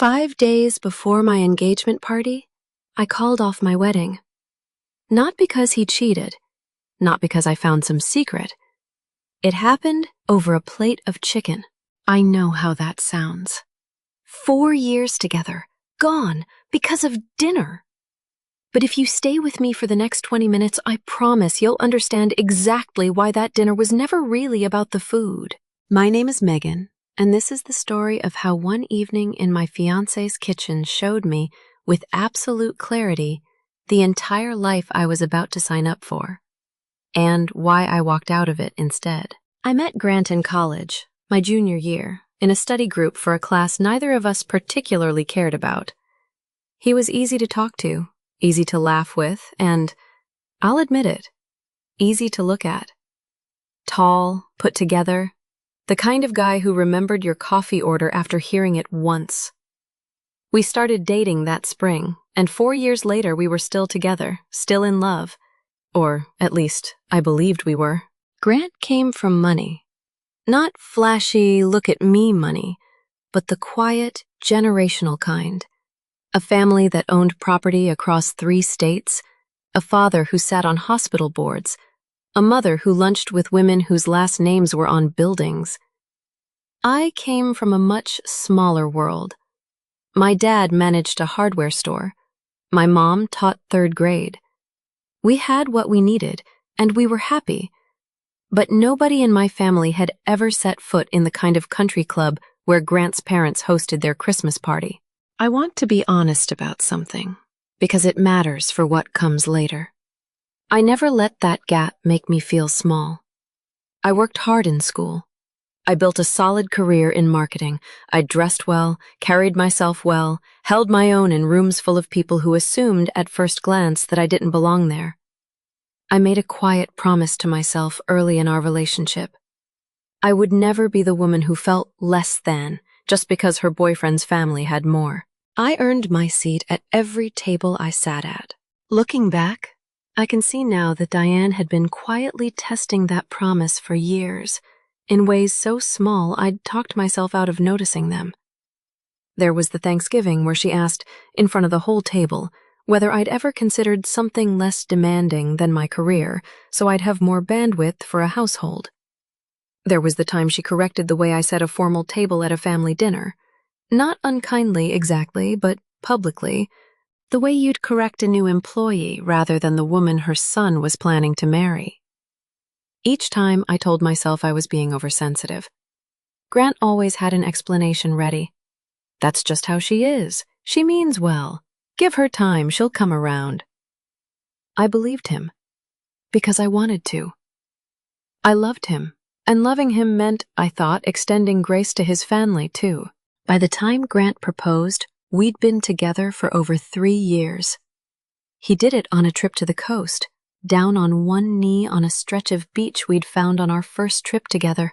5 days before my engagement party, I called off my wedding. Not because he cheated, not because I found some secret. It happened over a plate of chicken. I know how that sounds. 4 years together, gone because of dinner. But if you stay with me for the next 20 minutes, I promise you'll understand exactly why that dinner was never really about the food. My name is Megan, and this is the story of how one evening in my fiancé's kitchen showed me, with absolute clarity, the entire life I was about to sign up for, and why I walked out of it instead. I met Grant in college, my junior year, in a study group for a class neither of us particularly cared about. He was easy to talk to, easy to laugh with, and, I'll admit it, easy to look at. Tall, put together, the kind of guy who remembered your coffee order after hearing it once. We started dating that spring, and 4 years later we were still together, still in love. Or, at least, I believed we were. Grant came from money. Not flashy, look-at-me money, but the quiet, generational kind. A family that owned property across 3 states, a father who sat on hospital boards, a mother who lunched with women whose last names were on buildings. I came from a much smaller world. My dad managed a hardware store. My mom taught 3rd grade. We had what we needed, and we were happy. But nobody in my family had ever set foot in the kind of country club where Grant's parents hosted their Christmas party. I want to be honest about something, because it matters for what comes later. I never let that gap make me feel small. I worked hard in school. I built a solid career in marketing. I dressed well, carried myself well, held my own in rooms full of people who assumed at first glance that I didn't belong there. I made a quiet promise to myself early in our relationship. I would never be the woman who felt less than just because her boyfriend's family had more. I earned my seat at every table I sat at. Looking back, I can see now that Diane had been quietly testing that promise for years, in ways so small I'd talked myself out of noticing them. There was the Thanksgiving where she asked, in front of the whole table, whether I'd ever considered something less demanding than my career, so I'd have more bandwidth for a household. There was the time she corrected the way I set a formal table at a family dinner. Not unkindly exactly, but publicly, the way you'd correct a new employee rather than the woman her son was planning to marry. Each time I told myself I was being oversensitive. Grant always had an explanation ready. That's just how she is. She means well. Give her time, she'll come around. I believed him, because I wanted to. I loved him, and loving him meant, I thought, extending grace to his family too. By the time Grant proposed, we'd been together for over 3 years. He did it on a trip to the coast, down on one knee on a stretch of beach we'd found on our first trip together.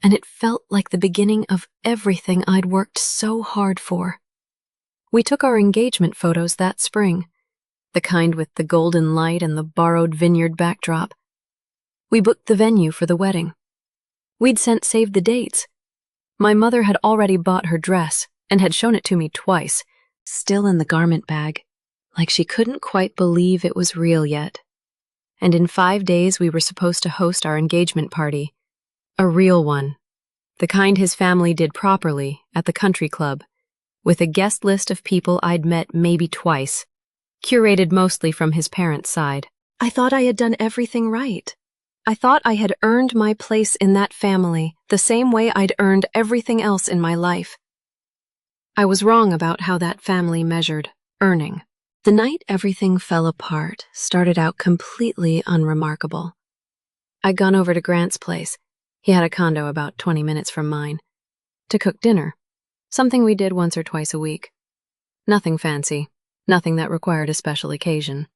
And it felt like the beginning of everything I'd worked so hard for. We took our engagement photos that spring, the kind with the golden light and the borrowed vineyard backdrop. We booked the venue for the wedding. We'd sent save the dates. My mother had already bought her dress and had shown it to me twice, still in the garment bag, like she couldn't quite believe it was real yet. And in 5 days we were supposed to host our engagement party. A real one. The kind his family did properly at the country club, with a guest list of people I'd met maybe twice, curated mostly from his parents' side. I thought I had done everything right. I thought I had earned my place in that family the same way I'd earned everything else in my life. I was wrong about how that family measured earning. The night everything fell apart started out completely unremarkable. I'd gone over to Grant's place. He had a condo about 20 minutes from mine. To cook dinner, something we did once or twice a week. Nothing fancy, nothing that required a special occasion.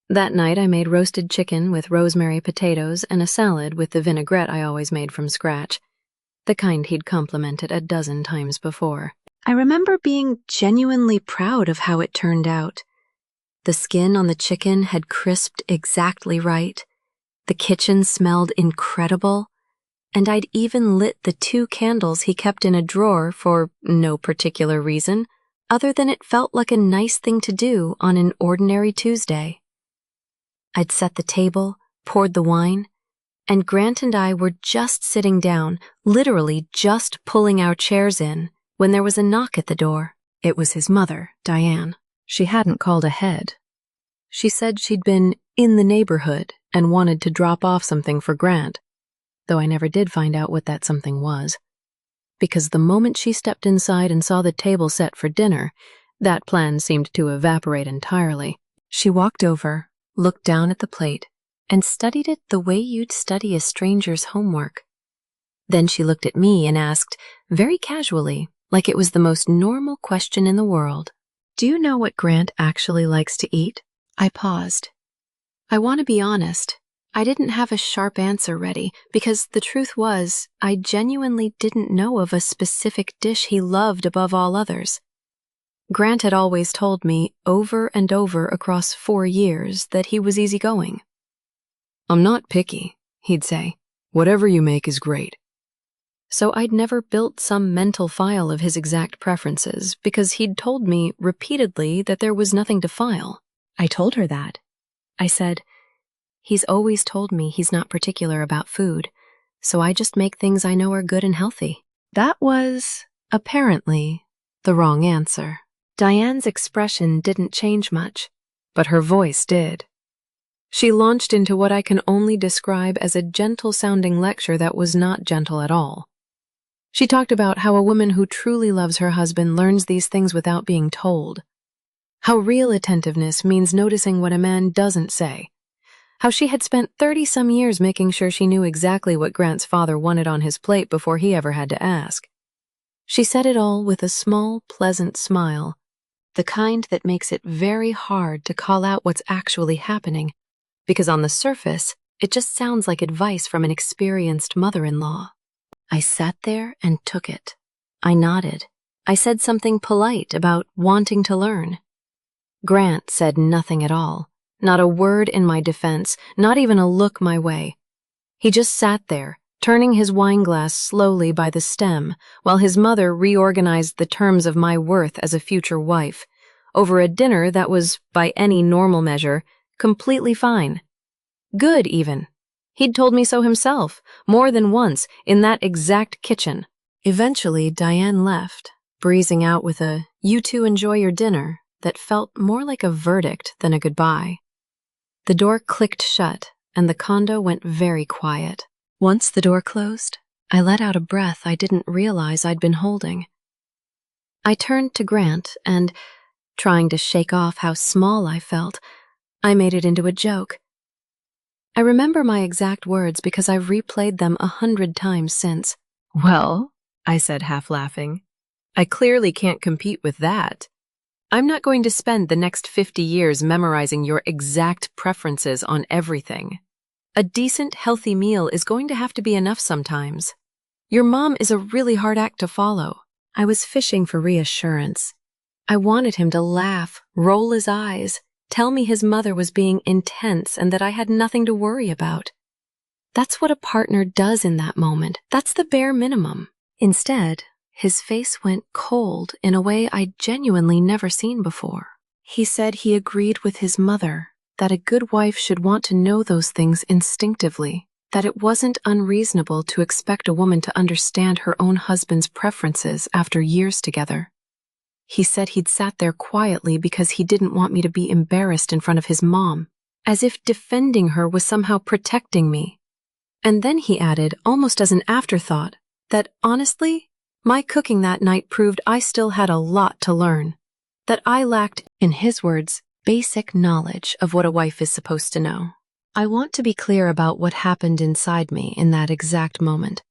That night I made roasted chicken with rosemary potatoes and a salad with the vinaigrette I always made from scratch, the kind he'd complimented a dozen times before. I remember being genuinely proud of how it turned out. The skin on the chicken had crisped exactly right. The kitchen smelled incredible. and I'd even lit the 2 candles he kept in a drawer for no particular reason, other than it felt like a nice thing to do on an ordinary Tuesday. I'd set the table, poured the wine, and Grant and I were just sitting down, literally just pulling our chairs in, when there was a knock at the door. It was his mother, Diane. She hadn't called ahead. She said she'd been in the neighborhood and wanted to drop off something for Grant, though I never did find out what that something was, because the moment she stepped inside and saw the table set for dinner, that plan seemed to evaporate entirely. She walked over, looked down at the plate, and studied it the way you'd study a stranger's homework. Then she looked at me and asked, very casually, like it was the most normal question in the world, "Do you know what Grant actually likes to eat?" I paused. I want to be honest. I didn't have a sharp answer ready, because the truth was, I genuinely didn't know of a specific dish he loved above all others. Grant had always told me, over and over across 4 years, that he was easygoing. "I'm not picky," he'd say. "Whatever you make is great." So I'd never built some mental file of his exact preferences, because he'd told me repeatedly that there was nothing to file. I told her that. I said, "He's always told me he's not particular about food, so I just make things I know are good and healthy." That was, apparently, the wrong answer. Diane's expression didn't change much, but her voice did. She launched into what I can only describe as a gentle-sounding lecture that was not gentle at all. She talked about how a woman who truly loves her husband learns these things without being told. How real attentiveness means noticing what a man doesn't say. How she had spent 30-some years making sure she knew exactly what Grant's father wanted on his plate before he ever had to ask. She said it all with a small, pleasant smile, the kind that makes it very hard to call out what's actually happening, because on the surface, it just sounds like advice from an experienced mother-in-law. I sat there and took it. I nodded. I said something polite about wanting to learn. Grant said nothing at all, not a word in my defense, not even a look my way. He just sat there, turning his wineglass slowly by the stem, while his mother reorganized the terms of my worth as a future wife, over a dinner that was, by any normal measure, completely fine. Good, even. He'd told me so himself, more than once, in that exact kitchen. Eventually, Diane left, breezing out with a, "You two enjoy your dinner," that felt more like a verdict than a goodbye. The door clicked shut, and the condo went very quiet. Once the door closed, I let out a breath I didn't realize I'd been holding. I turned to Grant and, trying to shake off how small I felt, I made it into a joke. I remember my exact words because I've replayed them 100 times since. "Well," I said, half laughing, "I clearly can't compete with that. I'm not going to spend the next 50 years memorizing your exact preferences on everything. A decent, healthy meal is going to have to be enough sometimes. Your mom is a really hard act to follow." I was fishing for reassurance. I wanted him to laugh, roll his eyes, tell me his mother was being intense and that I had nothing to worry about. That's what a partner does in that moment. That's the bare minimum. Instead, his face went cold in a way I'd genuinely never seen before. He said he agreed with his mother, that a good wife should want to know those things instinctively, that it wasn't unreasonable to expect a woman to understand her own husband's preferences after years together. He said he'd sat there quietly because he didn't want me to be embarrassed in front of his mom, as if defending her was somehow protecting me. And then he added, almost as an afterthought, that honestly, my cooking that night proved I still had a lot to learn, that I lacked, in his words, basic knowledge of what a wife is supposed to know. I want to be clear about what happened inside me in that exact moment,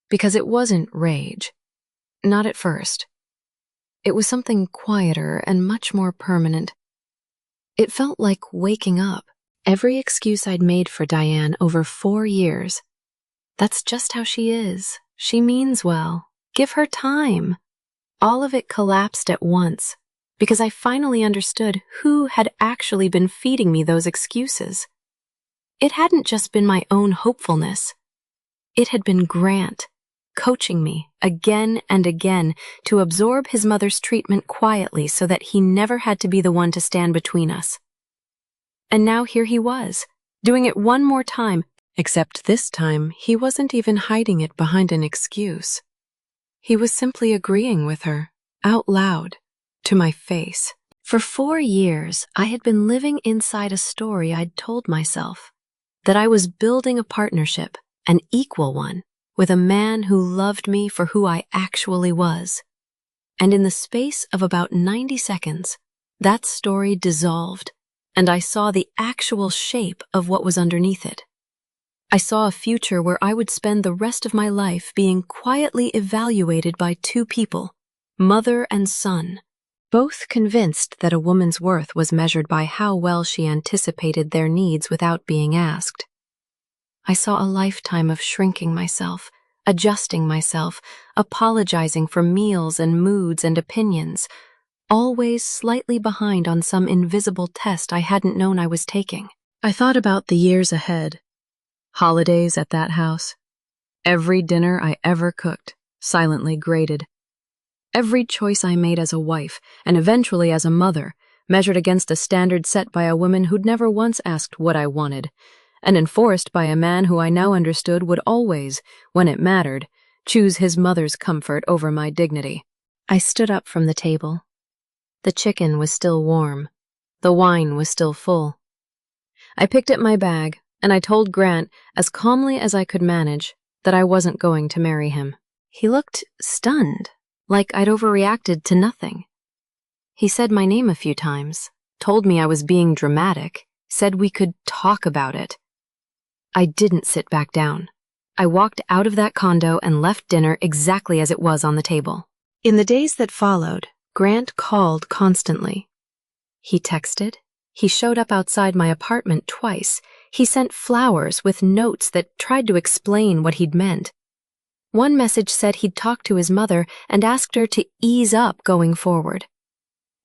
because it wasn't rage. Not at first. It was something quieter and much more permanent. It felt like waking up. Every excuse I'd made for Diane over 4 years. That's just how she is. She means well. Give her time. All of it collapsed at once, because I finally understood who had actually been feeding me those excuses. It hadn't just been my own hopefulness. It had been Grant, coaching me again and again to absorb his mother's treatment quietly so that he never had to be the one to stand between us. And now here he was, doing it one more time, except this time he wasn't even hiding it behind an excuse. He was simply agreeing with her, out loud, to my face. For 4 years, I had been living inside a story I'd told myself, that I was building a partnership, an equal one, with a man who loved me for who I actually was. And in the space of about 90 seconds, that story dissolved, and I saw the actual shape of what was underneath it. I saw a future where I would spend the rest of my life being quietly evaluated by 2 people, mother and son, both convinced that a woman's worth was measured by how well she anticipated their needs without being asked. I saw a lifetime of shrinking myself, adjusting myself, apologizing for meals and moods and opinions, always slightly behind on some invisible test I hadn't known I was taking. I thought about the years ahead, holidays at that house, every dinner I ever cooked, silently graded, every choice I made as a wife, and eventually as a mother, measured against a standard set by a woman who'd never once asked what I wanted, and enforced by a man who I now understood would always, when it mattered, choose his mother's comfort over my dignity. I stood up from the table. The chicken was still warm. The wine was still full. I picked up my bag, and I told Grant, as calmly as I could manage, that I wasn't going to marry him. He looked stunned, like I'd overreacted to nothing. He said my name a few times, told me I was being dramatic, said we could talk about it. I didn't sit back down. I walked out of that condo and left dinner exactly as it was on the table. In the days that followed, Grant called constantly. He texted. He showed up outside my apartment twice. He sent flowers with notes that tried to explain what he'd meant. One message said he'd talked to his mother and asked her to ease up going forward.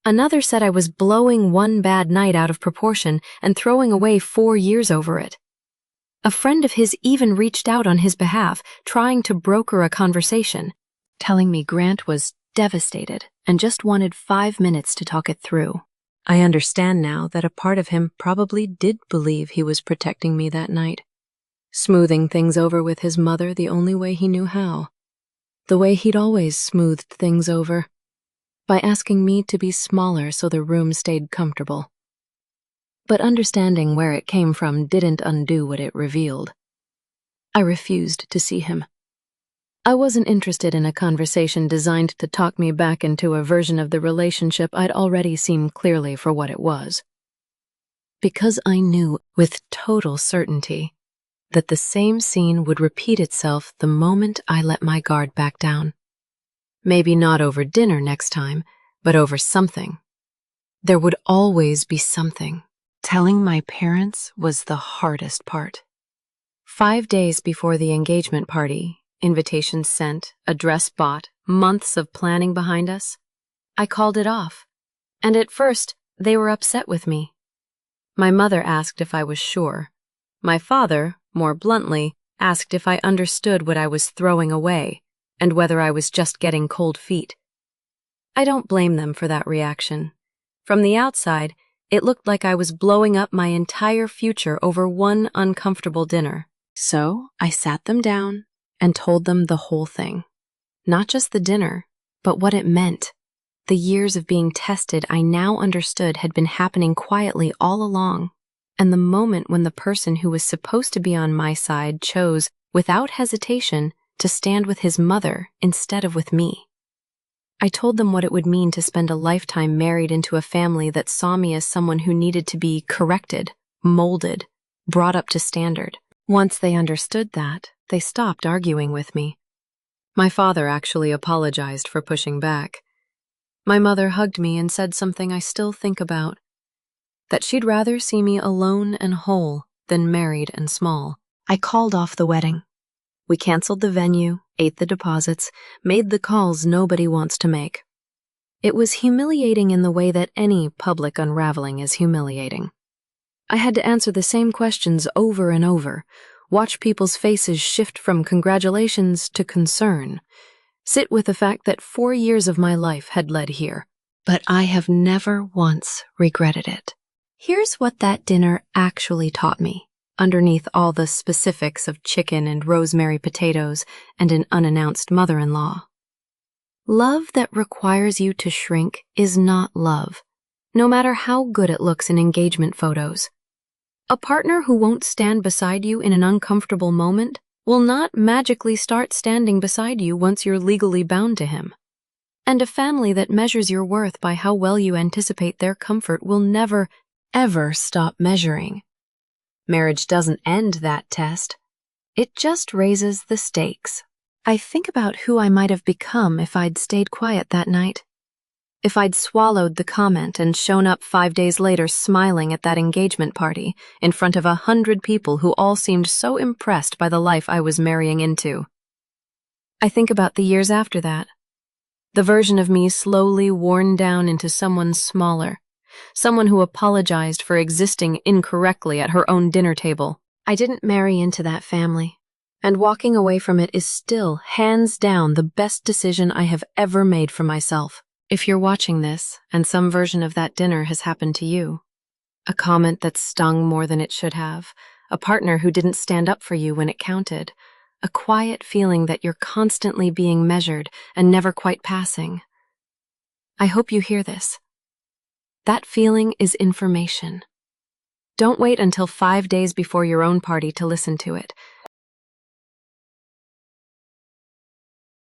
Another said I was blowing one bad night out of proportion and throwing away 4 years over it. A friend of his even reached out on his behalf, trying to broker a conversation, telling me Grant was devastated and just wanted 5 minutes to talk it through. I understand now that a part of him probably did believe he was protecting me that night, smoothing things over with his mother the only way he knew how, the way he'd always smoothed things over, by asking me to be smaller so the room stayed comfortable. But understanding where it came from didn't undo what it revealed. I refused to see him. I wasn't interested in a conversation designed to talk me back into a version of the relationship I'd already seen clearly for what it was. Because I knew with total certainty that the same scene would repeat itself the moment I let my guard back down. Maybe not over dinner next time, but over something. There would always be something. Telling my parents was the hardest part. 5 days before the engagement party, invitations sent, a dress bought, months of planning behind us, I called it off. And at first, they were upset with me. My mother asked if I was sure. My father, more bluntly, asked if I understood what I was throwing away and whether I was just getting cold feet. I don't blame them for that reaction. From the outside, it looked like I was blowing up my entire future over one uncomfortable dinner. So I sat them down and told them the whole thing. Not just the dinner, but what it meant. The years of being tested I now understood had been happening quietly all along, and the moment when the person who was supposed to be on my side chose, without hesitation, to stand with his mother instead of with me. I told them what it would mean to spend a lifetime married into a family that saw me as someone who needed to be corrected, molded, brought up to standard. Once they understood that, they stopped arguing with me. My father actually apologized for pushing back. My mother hugged me and said something I still think about, that she'd rather see me alone and whole than married and small. I called off the wedding. We canceled the venue, ate the deposits, made the calls nobody wants to make. It was humiliating in the way that any public unraveling is humiliating. I had to answer the same questions over and over. Watch people's faces shift from congratulations to concern. Sit with the fact that 4 years of my life had led here, but I have never once regretted it. Here's what that dinner actually taught me, underneath all the specifics of chicken and rosemary potatoes and an unannounced mother-in-law. Love that requires you to shrink is not love, no matter how good it looks in engagement photos. A partner who won't stand beside you in an uncomfortable moment will not magically start standing beside you once you're legally bound to him. And a family that measures your worth by how well you anticipate their comfort will never, ever stop measuring. Marriage doesn't end that test. It just raises the stakes. I think about who I might have become if I'd stayed quiet that night. If I'd swallowed the comment and shown up 5 days later smiling at that engagement party in front of 100 people who all seemed so impressed by the life I was marrying into. I think about the years after that. The version of me slowly worn down into someone smaller, someone who apologized for existing incorrectly at her own dinner table. I didn't marry into that family, and walking away from it is still, hands down, the best decision I have ever made for myself. If you're watching this, and some version of that dinner has happened to you, a comment that stung more than it should have, a partner who didn't stand up for you when it counted, a quiet feeling that you're constantly being measured and never quite passing, I hope you hear this. That feeling is information. Don't wait until 5 days before your own party to listen to it.